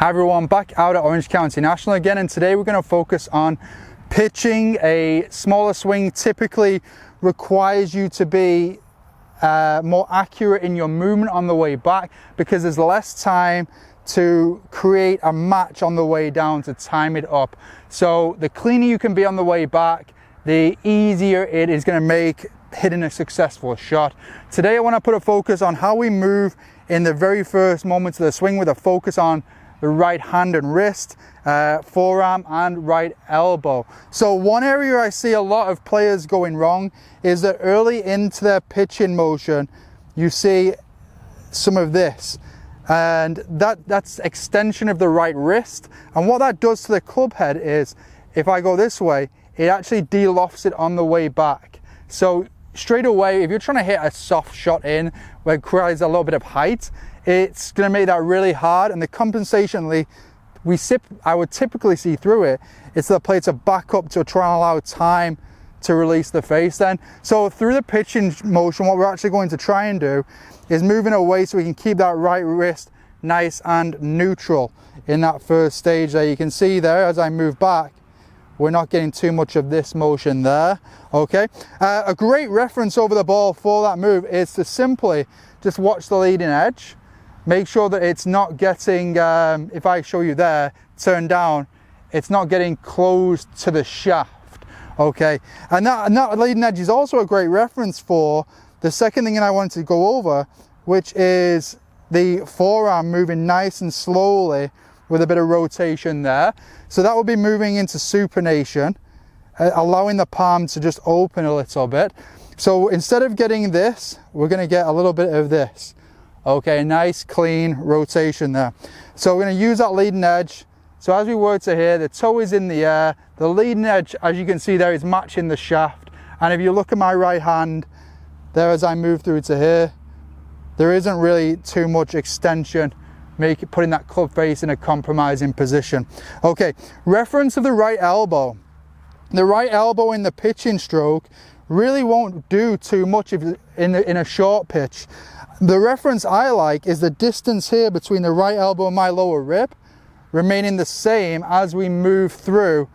Hi everyone, back out at Orange County National again, and today we're going to focus on pitching. A smaller swing typically requires you to be more accurate in your movement on the way back because there's less time to create a match on the way down to time it up. So the cleaner you can be on the way back, the easier it is going to make hitting a successful shot. Today I want to put a focus on how we move in the very first moments of the swing with a focus on the right hand and wrist, forearm and right elbow. So one area I see a lot of players going wrong is that early into their pitching motion you see some of this, and that's extension of the right wrist, and what that does to the club head is, if I go this way, it actually de-lofts it on the way back. So straight away, if you're trying to hit a soft shot in where it requires a little bit of height, it's going to make that really hard, and the compensation I would typically see through it, it's the player to back up to try and allow time to release the face then. So through the pitching motion, what we're actually going to try and do is moving away so we can keep that right wrist nice and neutral in that first stage there. You can see there as I move back, we're not getting too much of this motion there. Okay, a great reference over the ball for that move is to simply just watch the leading edge. Make sure that it's not getting, if I show you there, turn down, it's not getting close to the shaft, okay? And that leading edge is also a great reference for the second thing that I wanted to go over, which is the forearm moving nice and slowly with a bit of rotation there. So that will be moving into supination, allowing the palm to just open a little bit. So instead of getting this, we're gonna get a little bit of this. Okay, nice clean rotation there. So we're going to use that leading edge. So as we work to here, the toe is in the air. The leading edge, as you can see there, is matching the shaft. And if you look at my right hand, there as I move through to here, there isn't really too much extension, putting that club face in a compromising position. Okay, reference of the right elbow. The right elbow in the pitching stroke really won't do too much in a short pitch. The reference I like is the distance here between the right elbow and my lower rib remaining the same as we move through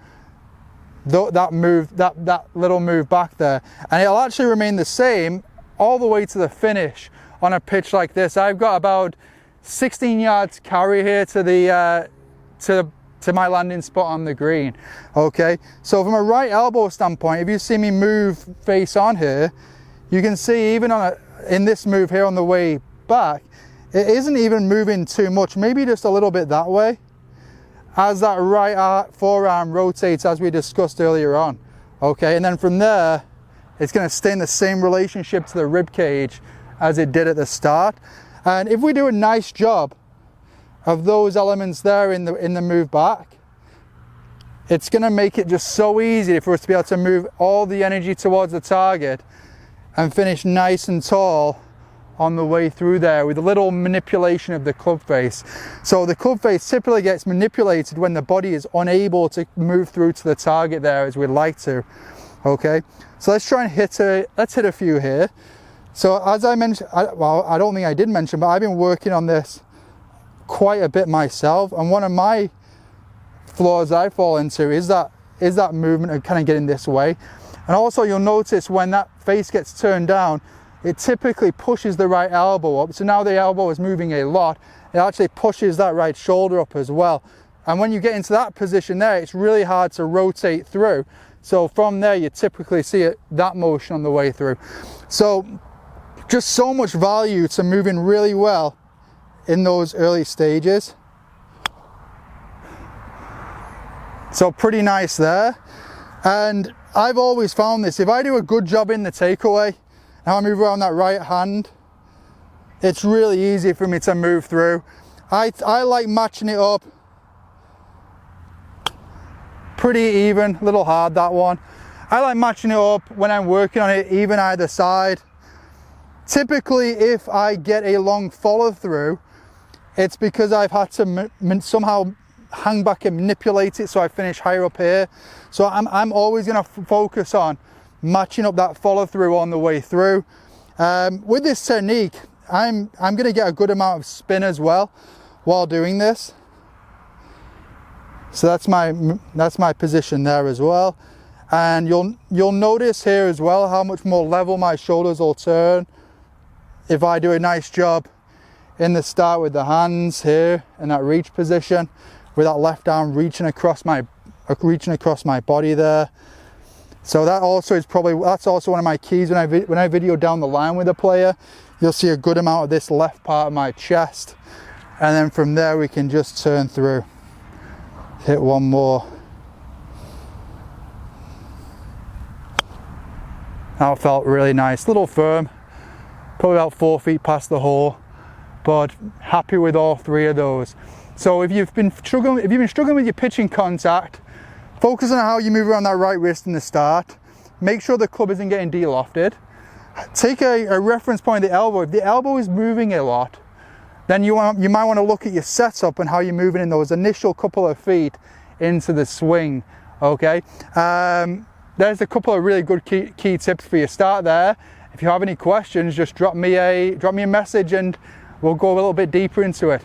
that little move back there, and it'll actually remain the same all the way to the finish on a pitch like this. I've got about 16 yards carry here to my landing spot on the green. Okay, so from a right elbow standpoint, if you see me move face on here, you can see even in this move here on the way back, it isn't even moving too much, maybe just a little bit that way, as that right forearm rotates as we discussed earlier on. Okay, and then from there, it's going to stay in the same relationship to the rib cage as it did at the start. And if we do a nice job of those elements there in the move back, it's going to make it just so easy for us to be able to move all the energy towards the target and finish nice and tall on the way through there with a little manipulation of the club face. So the club face typically gets manipulated when the body is unable to move through to the target there as we'd like to. Okay, so let's try and hit a few here. So as I mentioned, I don't think I did mention, but I've been working on this quite a bit myself, and one of my flaws I fall into is that movement of kind of getting this way. And also you'll notice when that face gets turned down, it typically pushes the right elbow up. So now the elbow is moving a lot. It actually pushes that right shoulder up as well. And when you get into that position there, it's really hard to rotate through. So from there, you typically see that motion on the way through. So just so much value to moving really well in those early stages. So pretty nice there. And I've always found this, if I do a good job in the takeaway and I move around that right hand, it's really easy for me to move through. I like matching it up pretty even, a little hard that one. I like matching it up when I'm working on it even either side. Typically if I get a long follow through, it's because I've had to somehow hang back and manipulate it so I finish higher up here. So I'm always going to focus on matching up that follow through on the way through. With this technique, I'm going to get a good amount of spin as well while doing this. So that's my position there as well. And you'll notice here as well how much more level my shoulders will turn if I do a nice job in the start with the hands here in that reach position, with that left arm reaching across my body there. So that also is that's also one of my keys when I video down the line with a player. You'll see a good amount of this left part of my chest, and then from there we can just turn through. Hit one more. That felt really nice, little firm, probably about 4 feet past the hole, but happy with all 3 of those. So if you've been struggling with your pitching contact, focus on how you move around that right wrist in the start. Make sure the club isn't getting de-lofted. Take a reference point at the elbow. If the elbow is moving a lot, then you might want to look at your setup and how you're moving in those initial couple of feet into the swing. Okay, there's a couple of really good key tips for your start there. If you have any questions, just drop me a message and we'll go a little bit deeper into it.